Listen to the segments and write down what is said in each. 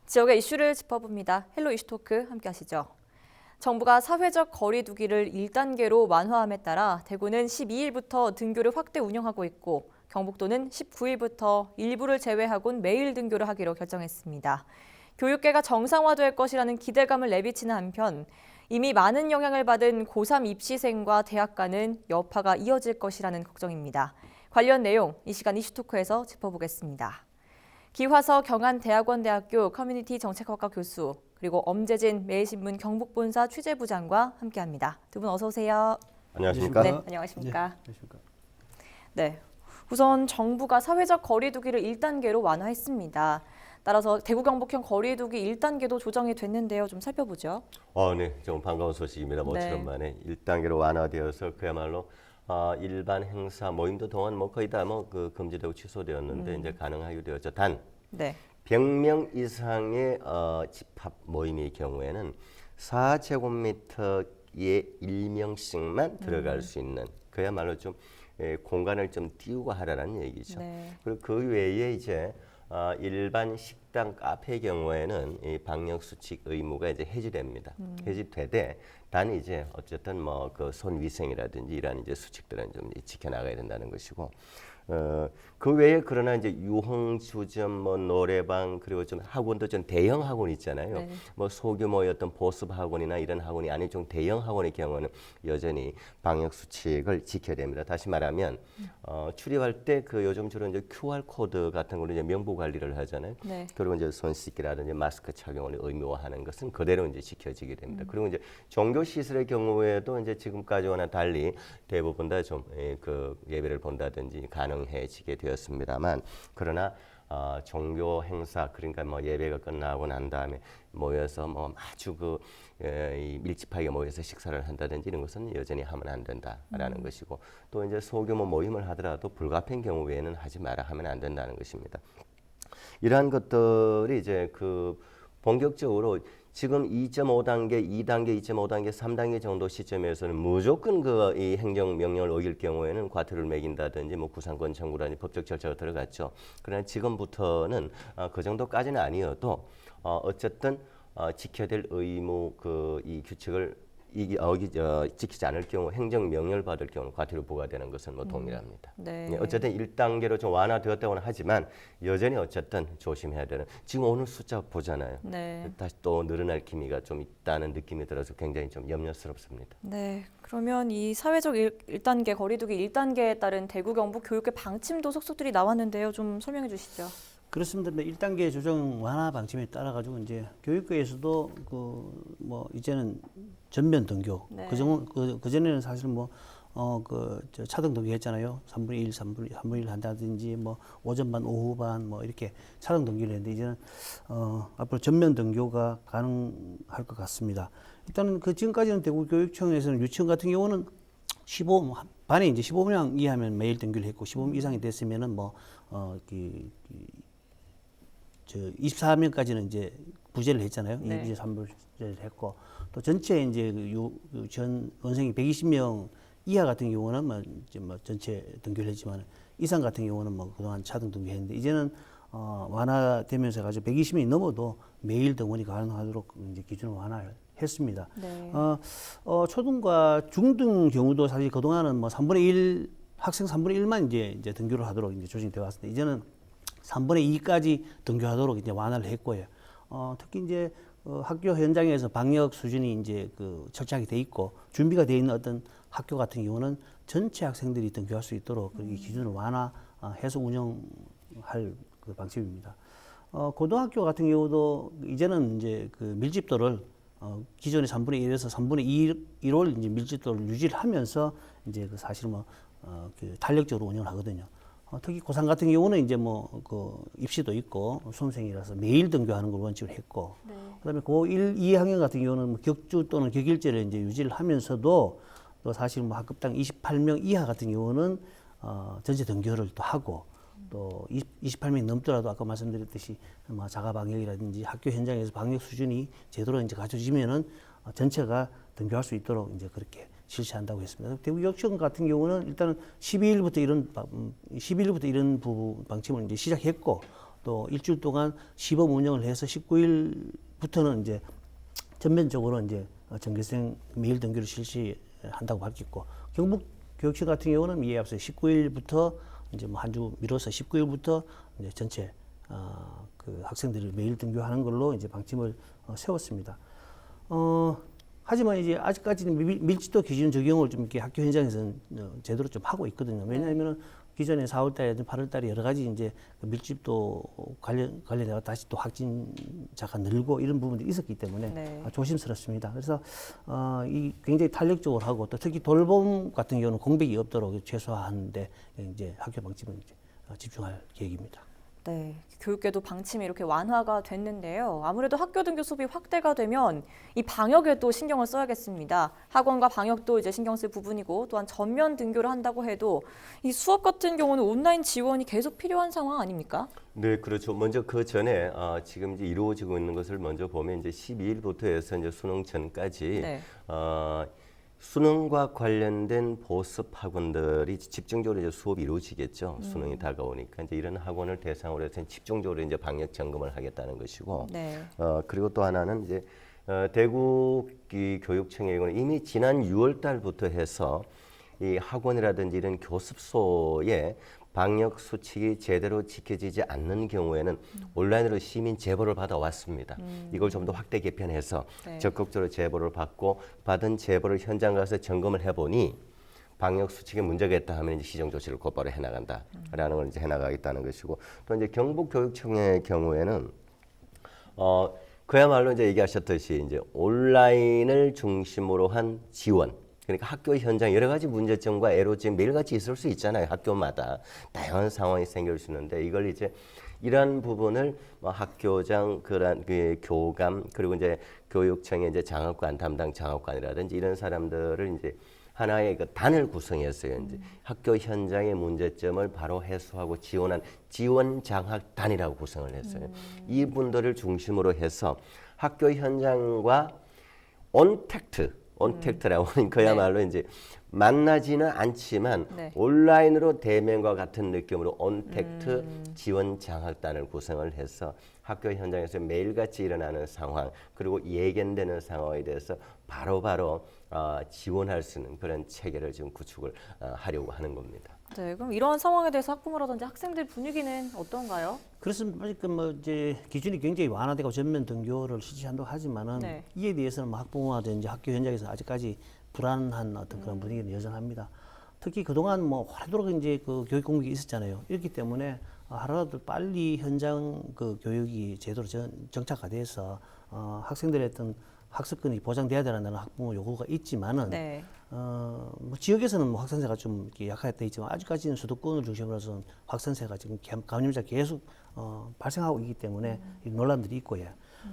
지역의 이슈를 짚어봅니다. 헬로 이슈토크 함께 하시죠. 정부가 사회적 거리 두기를 1단계로 완화함에 따라 대구는 12일부터 등교를 확대 운영하고 있고 경북도는 19일부터 일부를 제외하곤 매일 등교를 하기로 결정했습니다. 교육계가 정상화될 것이라는 기대감을 내비치는 한편 이미 많은 영향을 받은 고3 입시생과 대학 간은 여파가 이어질 것이라는 걱정입니다. 관련 내용 이 시간 이슈토크에서 짚어보겠습니다. 기화서 경안대학원대학교 커뮤니티 정책학과 교수 그리고 엄재진 매일신문 경북본사 취재부장과 함께합니다. 두 분 어서 오세요. 안녕하십니까? 네, 안녕하십니까? 네. 네, 우선 정부가 사회적 거리두기를 1단계로 완화했습니다. 따라서 대구 경북형 거리두기 1단계도 조정이 됐는데요. 좀 살펴보죠. 네, 좀 반가운 소식입니다. 모처럼 네. 만에 1단계로 완화되어서 그야말로 일반 행사 모임도 동안 거의 다 그 금지되고 취소되었는데 이제 가능하게 되었죠. 단 네. 100명 이상의 집합 모임의 경우에는 4제곱미터에 1명씩만 들어갈 수 있는 그야말로 좀 공간을 좀 띄우고 하라는 얘기죠. 네. 그리고 그 외에 이제 일반 식당, 카페의 경우에는 이 방역 수칙 의무가 이제 해지됩니다. 해지되되 단 이제 어쨌든 그 손 위생이라든지 이런 이제 수칙들은 좀 지켜나가야 된다는 것이고. 그 외에 그러나 이제 유흥주점, 노래방 그리고 좀 학원도 좀 대형 학원 있잖아요. 네. 소규모의 어떤 보습 학원이나 이런 학원이 아닌 좀 대형 학원의 경우는 여전히 방역 수칙을 지켜야 됩니다. 다시 말하면 출입할 때 그 요즘 주로 이제 QR 코드 같은 걸로 이제 명부 관리를 하잖아요. 네. 그리고 이제 손 씻기라든지 마스크 착용을 의무화하는 것은 그대로 이제 지켜지게 됩니다. 그리고 이제 종교 시설의 경우에도 이제 지금까지와는 달리 대부분 다 좀 그 예배를 본다든지 가능해지게 되었습니다만 그러나 종교 행사 그러니까 예배가 끝나고 난 다음에 모여서 아주 이 밀집하게 모여서 식사를 한다든지 이런 것은 여전히 하면 안 된다라는 것이고 또 이제 소규모 모임을 하더라도 불가피한 경우 외에는 하지 마라 하면 안 된다는 것입니다. 이러한 것들이 이제 본격적으로 지금 2.5단계, 2단계, 2.5단계, 3단계 정도 시점에서는 무조건 이 행정명령을 어길 경우에는 과태료를 매긴다든지 구상권 청구라든지 법적 절차가 들어갔죠. 그러나 지금부터는 그 정도까지는 아니어도 어쨌든 지켜야 될 의무 이 규칙을 지키지 않을 경우 행정명령을 받을 경우 과태료 부과되는 것은 동일합니다. 네. 어쨌든 1단계로 좀 완화되었다고는 하지만 여전히 어쨌든 조심해야 되는 지금 오늘 숫자 보잖아요. 네. 다시 또 늘어날 기미가 좀 있다는 느낌이 들어서 굉장히 좀 염려스럽습니다. 네, 그러면 이 사회적 1단계 거리두기 1단계에 따른 대구 경북 교육계 방침도 속속들이 나왔는데요. 좀 설명해 주시죠. 그렇습니다. 1단계 조정 완화 방침에 따라 가지고 이제 교육계에서도 이제는 전면 등교. 네. 그전에는 사실 차등 등교 했잖아요. 3분의 1, 3분의 1 한다든지 오전반, 오후반 이렇게 차등 등교를 했는데 이제는 앞으로 전면 등교가 가능할 것 같습니다. 일단은 지금까지는 대구교육청에서는 유치원 같은 경우는 반에 이제 15명 이하면 매일 등교를 했고 15명 이상이 됐으면은 24명까지는 이제 부재를 했잖아요. 네. 2부제, 3부제를 했고 또 전체 이제 전 원생이 120명 이하 같은 경우는 전체 등교를 했지만 이상 같은 경우는 그동안 차등 등교했는데 이제는 완화되면서 가지고 120명이 넘어도 매일 등원이 가능하도록 이제 기준을 완화를 했습니다. 네. 초등과 중등 경우도 사실 그동안은 3분의 1 학생 3분의 1만 이제 등교를 하도록 이제 조정이 되어 왔습니다. 이제는 3분의 2까지 등교하도록 이제 완화를 했고요. 특히 이제 학교 현장에서 방역 수준이 이제 철저하게 돼 있고 준비가 돼 있는 어떤 학교 같은 경우는 전체 학생들이 등교할 수 있도록 이 기준을 완화해서 운영할 방침입니다. 고등학교 같은 경우도 이제는 이제 밀집도를 기존의 3분의 1에서 3분의 1을 이제 밀집도를 유지를 하면서 이제 사실 탄력적으로 운영을 하거든요. 특히 고3 같은 경우는 이제 입시도 있고 수험생이라서 매일 등교하는 걸 원칙으로 했고, 네. 그다음에 고1, 2학년 같은 경우는 격주 또는 격일제를 이제 유지를 하면서도 또 사실 학급당 28명 이하 같은 경우는 전체 등교를 또 하고 또 28명이 넘더라도 아까 말씀드렸듯이 자가 방역이라든지 학교 현장에서 방역 수준이 제대로 이제 갖춰지면은 전체가 등교할 수 있도록 이제 그렇게 실시한다고 했습니다. 대구역청 같은 경우는 일단은 12일부터 이런 방침을 이제 시작했고 또 일주일 동안 시범 운영을 해서 19일부터는 이제 전면적으로 이제 전교생 매일 등교를 실시한다고 밝혔고, 경북 교육청 같은 경우는 이에 앞서 19일부터 이제 뭐 한 주 미뤄서 19일부터 이제 전체 그 학생들을 매일 등교하는 걸로 이제 방침을 세웠습니다. 하지만 이제 아직까지는 밀집도 기준 적용을 좀 이렇게 학교 현장에서는 제대로 좀 하고 있거든요. 왜냐하면은 기존에 4월달에 8월달에 여러 가지 이제 그 밀집도 관련해서 다시 또 확진자가 늘고 이런 부분들이 있었기 때문에 네. 조심스럽습니다. 그래서 이 굉장히 탄력적으로 하고 또 특히 돌봄 같은 경우는 공백이 없도록 최소화하는데 이제 학교 방침을 이제 집중할 계획입니다. 네, 교육계도 방침이 이렇게 완화가 됐는데요. 아무래도 학교 등교 수업이 확대가 되면 이 방역에도 신경을 써야겠습니다. 학원과 방역도 이제 신경 쓸 부분이고, 또한 전면 등교를 한다고 해도 이 수업 같은 경우는 온라인 지원이 계속 필요한 상황 아닙니까? 네, 그렇죠. 먼저 그 전에 지금 이제 이루어지고 있는 것을 먼저 보면 이제 12일부터 해서 이제 수능 전까지 네. 수능과 관련된 보습 학원들이 집중적으로 이제 수업이 이루어지겠죠. 수능이 다가오니까 이제 이런 학원을 대상으로 해서 집중적으로 이제 방역 점검을 하겠다는 것이고, 네. 그리고 또 하나는 이제 대구 교육청의 경우는 이미 지난 6월 달부터 해서 이 학원이라든지 이런 교습소에 방역 수칙이 제대로 지켜지지 않는 경우에는 온라인으로 시민 제보를 받아왔습니다. 이걸 좀 더 확대 개편해서 네. 적극적으로 제보를 받고 받은 제보를 현장 가서 점검을 해보니 방역 수칙에 문제가 있다 하면 이제 시정 조치를 곧바로 해나간다라는 걸 이제 해나가겠다는 것이고, 또 이제 경북교육청의 경우에는 그야말로 이제 얘기하셨듯이 이제 온라인을 중심으로 한 지원. 그러니까 학교 현장 여러 가지 문제점과 애로점이 매일같이 있을 수 있잖아요. 학교마다 다양한 상황이 생길 수 있는데 이걸 이제 이러한 부분을 뭐 학교장, 그 교감 그리고 이제 교육청의 이제 장학관 담당 장학관이라든지 이런 사람들을 이제 하나의 그 단을 구성했어요. 이제 학교 현장의 문제점을 바로 해소하고 지원한 지원 장학단이라고 구성을 했어요. 이분들을 중심으로 해서 학교 현장과 온택트라고 하는 그야말로 이제 만나지는 않지만 네. 온라인으로 대면과 같은 느낌으로 온택트 지원 장학단을 구성을 해서 학교 현장에서 매일같이 일어나는 상황 그리고 예견되는 상황에 대해서 바로바로 지원할 수 있는 그런 체계를 지금 구축을 하려고 하는 겁니다. 네, 그럼 이러한 상황에 대해서 학부모라든지 학생들 분위기는 어떤가요? 그렇습니다. 아직 뭐 이제 기준이 굉장히 완화되고 전면 등교를 실시한다고 하지만은 네. 이에 대해서는 뭐 학부모라든지 학교 현장에서 아직까지 불안한 어떤 그런 분위기는 여전합니다. 특히 그동안 뭐 오래도록 이제 그 교육 공백이 있었잖아요. 이렇기 때문에 하루라도 빨리 현장 그 교육이 제대로 정착화 돼서 학생들의 어떤 학습권이 보장돼야 되는 학부모 요구가 있지만은 네. 뭐 지역에서는 뭐 확산세가 좀 이렇게 약하게 있지만 아직까지는 수도권을 중심으로 해서 확산세가 지금 감염자 계속 발생하고 있기 때문에 이 논란들이 있고요.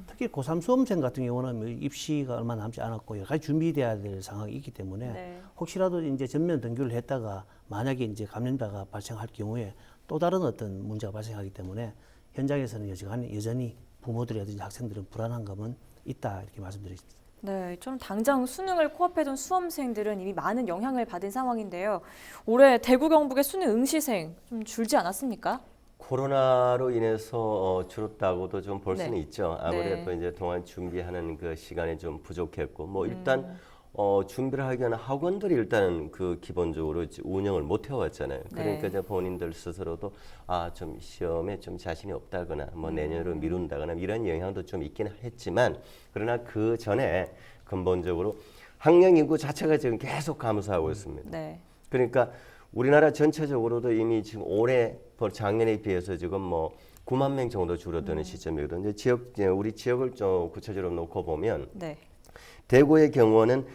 특히 고3 수험생 같은 경우는 뭐 입시가 얼마 남지 않았고 여러 가지 준비돼야 될 상황이 있기 때문에 네. 혹시라도 이제 전면 등교를 했다가 만약에 이제 감염자가 발생할 경우에 또 다른 어떤 문제가 발생하기 때문에 현장에서는 여전히 부모들이라든지 학생들은 불안한 감은 있다 이렇게 말씀드리겠습니다. 네, 저는 당장 수능을 코앞에 둔 수험생들은 이미 많은 영향을 받은 상황인데요. 올해 대구 경북의 수능 응시생 좀 줄지 않았습니까? 코로나로 인해서 줄었다고도 좀 볼 수는 네. 있죠. 아무래도 이제 동안 준비하는 그 시간이 좀 부족했고, 뭐 일단 준비를 하기 위한 학원들이 일단은 그 기본적으로 이제 운영을 못 해왔잖아요. 그러니까 네. 이제 본인들 스스로도 좀 시험에 좀 자신이 없다거나 뭐 내년으로 미룬다거나 이런 영향도 좀 있긴 했지만, 그러나 그 전에 근본적으로 학령 인구 자체가 지금 계속 감소하고 있습니다. 네. 그러니까 우리나라 전체적으로도 이미 지금 올해 작년에 비해서 지금 뭐 9만 명 정도 줄어드는 시점이거든요. 우리 지역을 좀 구체적으로 놓고 보면 네. 대구의 경우는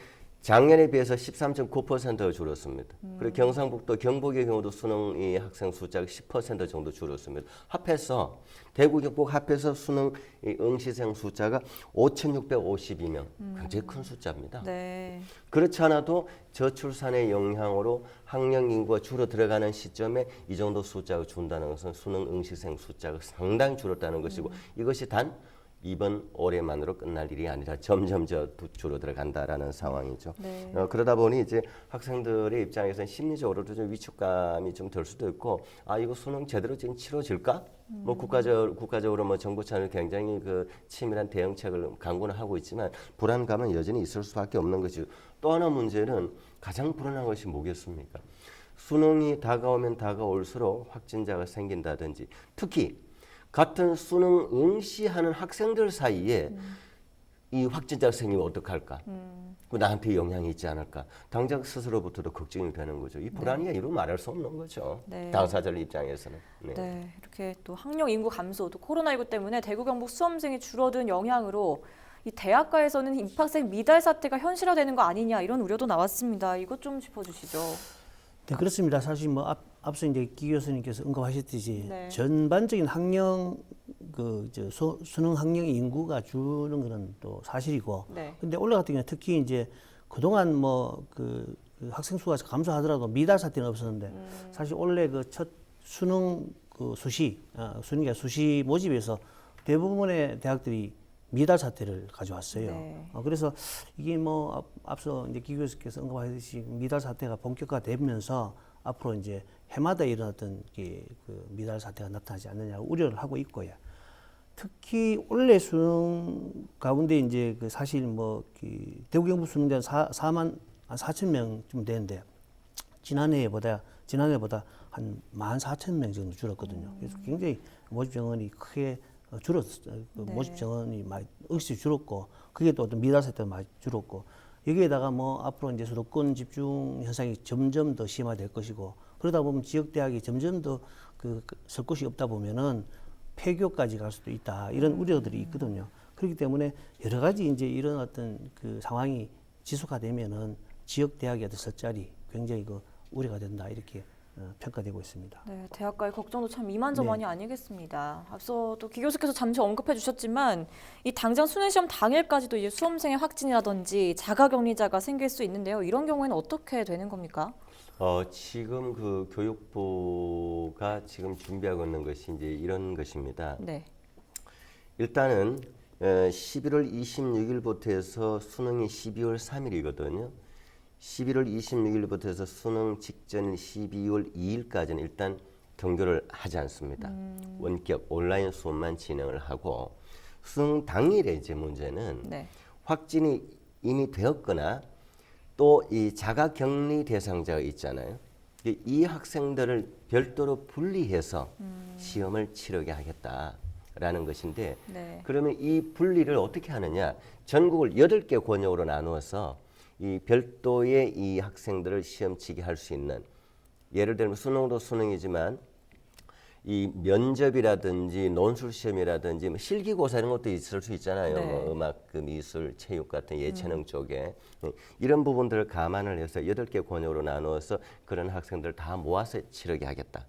작년에 비해서 13.9%가 줄었습니다. 그리고 경상북도, 경북의 경우도 수능 학생 숫자가 10% 정도 줄었습니다. 합해서 대구, 경북 합해서 수능 응시생 숫자가 5,652명. 굉장히 큰 숫자입니다. 네. 그렇지 않아도 저출산의 영향으로 학령 인구가 줄어들어가는 시점에 이 정도 숫자가 준다는 것은 수능 응시생 숫자가 상당히 줄었다는 것이고 이것이 단 이번 올해만으로 끝날 일이 아니라 점점 줄어들어간다라는 상황이죠. 네. 그러다 보니 이제 학생들의 입장에서는 심리적으로도 좀 위축감이 좀 들 수도 있고, 아 이거 수능 제대로 지금 치러질까? 뭐 국가적으로 뭐 정부 차원에서 굉장히 그 치밀한 대응책을 강구는 하고 있지만 불안감은 여전히 있을 수밖에 없는 것이고, 또 하나 문제는 가장 불안한 것이 뭐겠습니까? 수능이 다가오면 다가올수록 확진자가 생긴다든지, 특히 같은 수능 응시하는 학생들 사이에 이 확진자가 생기면 어떡할까? 그 나한테 영향이 있지 않을까? 당장 스스로부터도 걱정이 되는 거죠. 이 불안이 이루 말할 수 없는 거죠. 네. 당사자들 입장에서는. 네, 이렇게 또 학령 인구 감소, 또 코로나19 때문에 대구 경북 수험생이 줄어든 영향으로 이 대학가에서는 입학생 미달 사태가 현실화되는 거 아니냐 이런 우려도 나왔습니다. 이것 좀 짚어주시죠. 네, 그렇습니다. 사실 뭐 앞서 이제 기 교수님께서 언급하셨듯이 네. 전반적인 학령 수능 학령 인구가 주는 거는 또 사실이고, 네. 근데 올해 같은 경우는 특히 이제 그동안 그 학생 수가 감소하더라도 미달 사태는 없었는데 사실 올해 그 첫 수능 그 수능이 수시 모집에서 대부분의 대학들이 미달 사태를 가져왔어요. 네. 그래서 이게 뭐 앞서 이제 기 교수께서 언급하셨듯이 미달 사태가 본격화되면서 앞으로 이제 해마다 일어났던 그 미달 사태가 나타나지 않느냐 우려를 하고 있고요. 특히 올해 수능 가운데 이제 그 사실 대구 경북 수능대는 4만 4천 명쯤 되는데 지난해보다 한 14,000명 정도 줄었거든요. 그래서 굉장히 모집 정원이 크게 줄었어요. 네. 모집 정원이 많이 억수 줄었고, 그게 또 어떤 미달 사태도 많이 줄었고, 여기에다가 뭐 앞으로 이제 수도권 집중 현상이 점점 더 심화될 것이고, 그러다 보면 지역 대학이 점점 더 설 곳이 없다 보면은 폐교까지 갈 수도 있다, 이런 우려들이 있거든요. 그렇기 때문에 여러 가지 이제 이런 어떤 그 상황이 지속화되면은 지역 대학의 어떤 설 자리 굉장히 우려가 된다, 이렇게 평가되고 있습니다. 네, 대학가의 걱정도 참 이만저만이 아니겠습니다. 앞서 또 기 교수께서 잠시 언급해 주셨지만 이 당장 수능시험 당일까지도 이제 수험생의 확진이라든지 자가격리자가 생길 수 있는데요. 이런 경우에는 어떻게 되는 겁니까? 지금 그 교육부가 지금 준비하고 있는 것이 이제 이런 것입니다. 네. 일단은 11월 26일부터 해서 수능이 12월 3일이거든요. 11월 26일부터 해서 수능 직전인 12월 2일까지는 일단 등교를 하지 않습니다. 원격 온라인 수업만 진행을 하고, 수능 당일에 이제 문제는 네. 확진이 이미 되었거나 또 이 자가격리 대상자가 있잖아요. 이 학생들을 별도로 분리해서 시험을 치르게 하겠다라는 것인데, 네. 그러면 이 분리를 어떻게 하느냐? 전국을 8개 권역으로 나누어서 이 별도의 이 학생들을 시험 치게 할 수 있는, 예를 들면 수능도 수능이지만 이 면접이라든지 논술 시험이라든지 뭐 실기고사 이런 것도 있을 수 있잖아요. 네. 뭐 음악, 미술, 체육 같은 예체능 쪽에 이런 부분들을 감안을 해서 8개 권역으로 나누어서 그런 학생들 다 모아서 치르게 하겠다.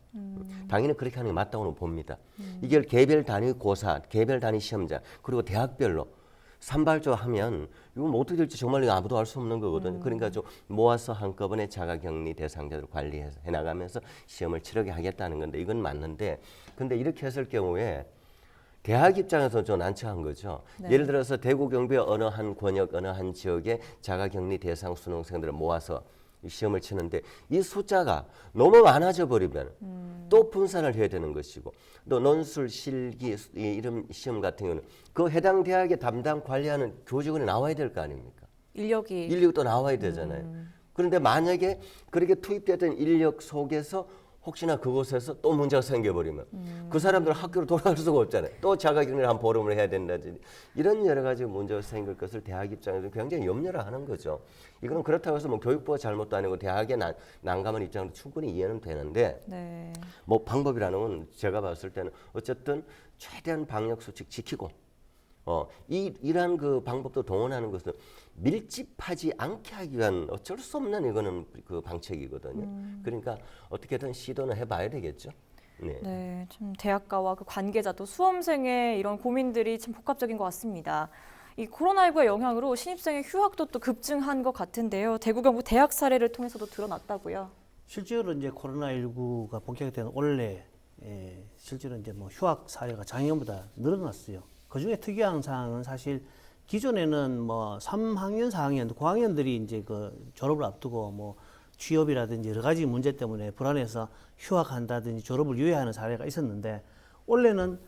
당연히 그렇게 하는 게 맞다고는 봅니다. 이게 개별 단위 고사, 개별 단위 시험자, 그리고 대학별로 산발조 하면 이건 뭐 어떻게 될지 정말 아무도 알 수 없는 거거든요. 그러니까 좀 모아서 한꺼번에 자가격리 대상자들 관리해 나가면서 시험을 치르게 하겠다는 건데, 이건 맞는데, 근데 이렇게 했을 경우에 대학 입장에서 좀 난처한 거죠. 네. 예를 들어서 대구 경북의 어느 한 권역, 어느 한 지역에 자가격리 대상 수능생들을 모아서 시험을 치는데 이 숫자가 너무 많아져 버리면 또 분산을 해야 되는 것이고, 또 논술, 실기 이런 시험 같은 경우는 그 해당 대학의 담당 관리하는 교직원이 나와야 될 거 아닙니까? 인력이 또 나와야 되잖아요. 그런데 만약에 그렇게 투입됐던 인력 속에서 혹시나 그곳에서 또 문제가 생겨버리면 그 사람들 학교로 돌아갈 수가 없잖아요. 또 자가격리를 한 보름을 해야 된다든지 이런 여러 가지 문제가 생길 것을 대학 입장에서 굉장히 염려를 하는 거죠. 이거는 그렇다고 해서 뭐 교육부가 잘못도 아니고 대학의 난감한 입장도 충분히 이해는 되는데, 네. 뭐 방법이라는 건 제가 봤을 때는 어쨌든 최대한 방역 수칙 지키고, 이러한 그 방법도 동원하는 것은 밀집하지 않게 하기 위한 어쩔 수 없는 이거는 그 방책이거든요. 그러니까 어떻게든 시도는 해봐야 되겠죠. 네. 네, 참 대학가와 그 관계자 또 수험생의 이런 고민들이 참 복합적인 것 같습니다. 이 코로나19의 영향으로 신입생의 휴학도 또 급증한 것 같은데요. 대구 경북 대학 사례를 통해서도 드러났다고요. 실제로 이제 코로나19가 본격화된 올해 실제로 이제 뭐 휴학 사례가 작년보다 늘어났어요. 그중에 특이한 사항은 사실 기존에는 뭐 3학년, 4학년, 고학년들이 이제 그 졸업을 앞두고 뭐 취업이라든지 여러 가지 문제 때문에 불안해서 휴학한다든지 졸업을 유예하는 사례가 있었는데 올해는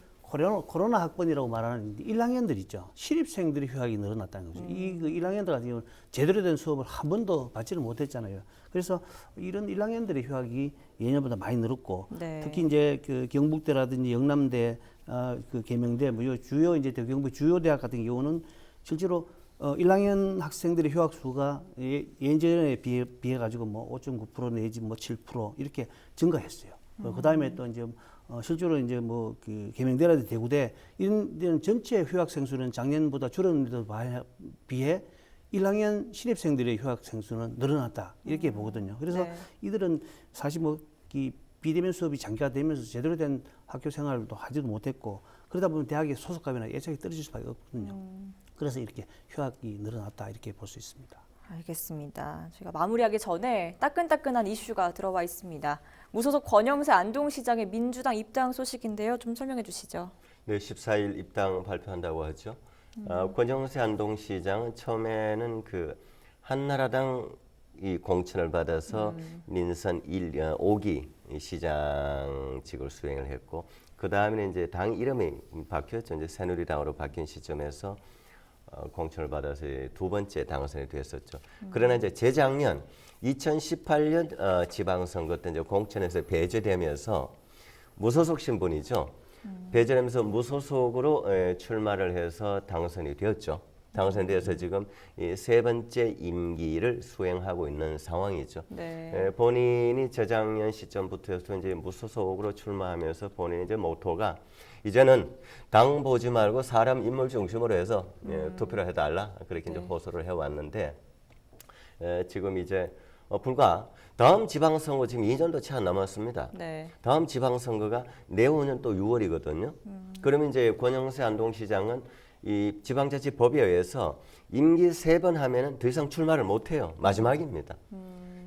코로나 학번이라고 말하는 1학년들 있죠. 신입생들이 휴학이 늘어났다는 거죠. 이그 1학년들 같은 경우는 제대로 된 수업을 한 번도 받지를 못했잖아요. 그래서 이런 1학년들의 휴학이 예년보다 많이 늘었고 네. 특히 이제 그 경북대라든지 영남대, 그 계명대, 뭐 주요 이제 경북 주요 대학 같은 경우는 실제로 1학년 학생들의 휴학 수가 예전에 비해 가지고 뭐 5.9% 내지 뭐 7% 이렇게 증가했어요. 그 다음에 또 이제 실제로 이제 뭐 그 계명대라든지 대구대 이런 데는 전체 휴학생 수는 작년보다 줄었는데도 비해 1학년 신입생들의 휴학생 수는 늘어났다 이렇게 보거든요. 그래서 네. 이들은 사실 뭐 이 비대면 수업이 장기화되면서 제대로 된 학교 생활도 하지도 못했고 그러다 보면 대학의 소속감이나 애착이 떨어질 수밖에 없거든요. 그래서 이렇게 휴학이 늘어났다 이렇게 볼 수 있습니다. 알겠습니다. 제가 마무리하기 전에 따끈따끈한 이슈가 들어와 있습니다. 무소속 권영세 안동시장의 민주당 입당 소식인데요. 좀 설명해 주시죠. 네, 14일 입당 발표한다고 하죠. 권영세 안동시장은 처음에는 그 한나라당 이 공천을 받아서 민선 5기 시장직을 수행을 했고 그 다음에 이제 당 이름이 바뀌었죠. 이제 새누리당으로 바뀐 시점에서 공천을 받아서 두 번째 당선이 됐었죠. 그러나 이제 재작년 2018년 지방선거 때 이제 공천에서 배제되면서 무소속 신분이죠. 배제되면서 무소속으로 출마를 해서 당선이 되었죠. 당선돼서 지금 이 세 번째 임기를 수행하고 있는 상황이죠. 네. 본인이 재작년 시점부터 해서 이제 무소속으로 출마하면서 본인의 이제 모토가 이제는 당 보지 말고 사람 인물 중심으로 해서 투표를 해달라 그렇게 이제 호소를 해왔는데 지금 이제 불과 다음 지방선거 지금 2년도 채 안 남았습니다. 네. 다음 지방선거가 내후년 또 6월이거든요. 그러면 이제 권영세 안동시장은 이 지방자치법에 의해서 임기 3번 하면은 더 이상 출마를 못해요. 마지막입니다.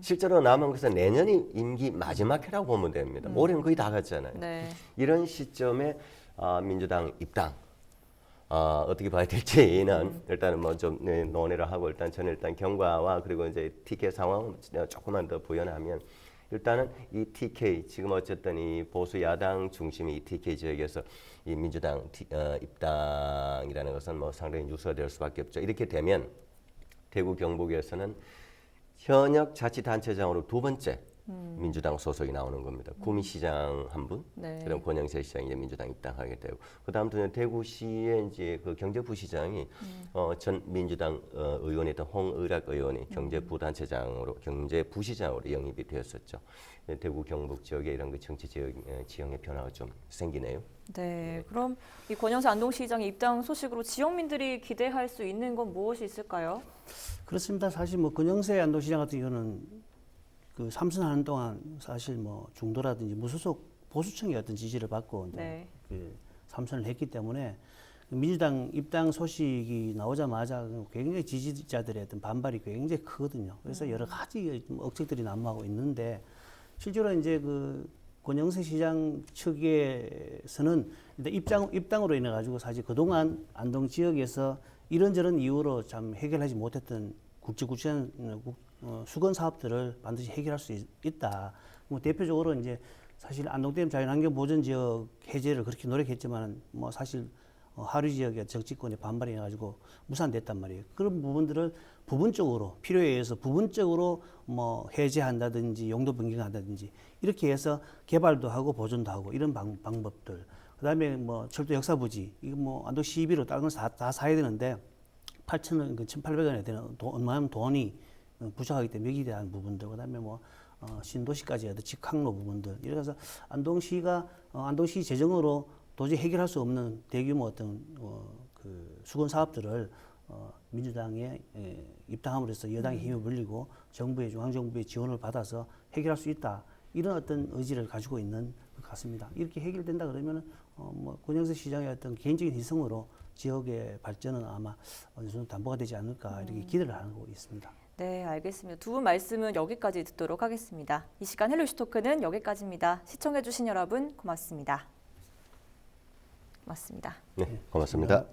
실제로 남은 것은 내년이 임기 마지막 해라고 보면 됩니다. 올해는 거의 다 갔잖아요. 네. 이런 시점에 민주당 입당 어떻게 봐야 될지는 일단은 뭐 좀 논의를 하고 저는 일단 경과와 그리고 이제 TK 상황 조금만 더 부연하면 일단은 이 TK 지금 어쨌든 이 보수 야당 중심의 이 TK 지역에서 이 민주당 입당이라는 것은 뭐 상당히 유서될 수밖에 없죠. 이렇게 되면 대구 경북에서는 현역 자치단체장으로 두 번째 민주당 소속이 나오는 겁니다. 구미시장 한 분, 네. 그다음 권영세 시장이 이제 민주당 입당하게 되고, 그다음 또 대구시의 이제 그 경제부시장이 전 민주당 의원이었던 홍의락 의원이 경제부단체장으로 경제부시장으로 영입이 되었었죠. 대구 경북 지역에 이런 그 정치 지형의 변화가 좀 생기네요. 네. 그럼 이 권영세 안동시장의 입당 소식으로 지역민들이 기대할 수 있는 건 무엇이 있을까요? 그렇습니다. 사실 뭐 권영세 안동시장 같은 경우는 그 삼선하는 동안 사실 뭐 중도라든지 무소속 보수층의 어떤 지지를 받고 이제 네. 그 삼선을 했기 때문에 민주당 입당 소식이 나오자마자 굉장히 지지자들의 어떤 반발이 굉장히 크거든요. 그래서 여러 가지 억측들이 난무하고 있는데 실제로 이제 그 권영세 시장 측에서는 일단 입당으로 인해 가지고 사실 그동안 안동 지역에서 이런저런 이유로 참 해결하지 못했던 굵직굵직한 수건 사업들을 반드시 해결할 수 있다. 뭐 대표적으로 이제 사실 안동댐 자연환경 보전 지역 해제를 그렇게 노력했지만 뭐 사실 하류 지역의 정치권의 반발이 해가지고 무산됐단 말이에요. 그런 부분들을 부분적으로 필요에 의해서 부분적으로 뭐 해제한다든지 용도 변경한다든지 이렇게 해서 개발도 하고 보존도 하고 이런 방법들. 그다음에 뭐 철도 역사부지 이거 뭐 안동 시비로 다른 걸 다 사야 되는데 8,000원, 1,800원에 되는 얼마나 돈이 부족하기 때문에 여기에 대한 부분들, 그다음에 뭐 신도시까지 해도 직항로 부분들, 이래서 안동시가 안동시 재정으로 도저히 해결할 수 없는 대규모 어떤 그 수건 사업들을 민주당에 입당함으로 해서 여당의 힘을 불리고 정부의 중앙정부의 지원을 받아서 해결할 수 있다. 이런 어떤 의지를 가지고 있는 것 같습니다. 이렇게 해결된다 그러면은 뭐 권영세 시장의 어떤 개인적인 희생으로 지역의 발전은 아마 어느 정도 담보가 되지 않을까 이렇게 기대를 하고 있습니다. 네, 알겠습니다. 두 분 말씀은 여기까지 듣도록 하겠습니다. 이 시간 헬로 이슈 토크는 여기까지입니다. 시청해주신 여러분 고맙습니다. 맞습니다. 네, 고맙습니다.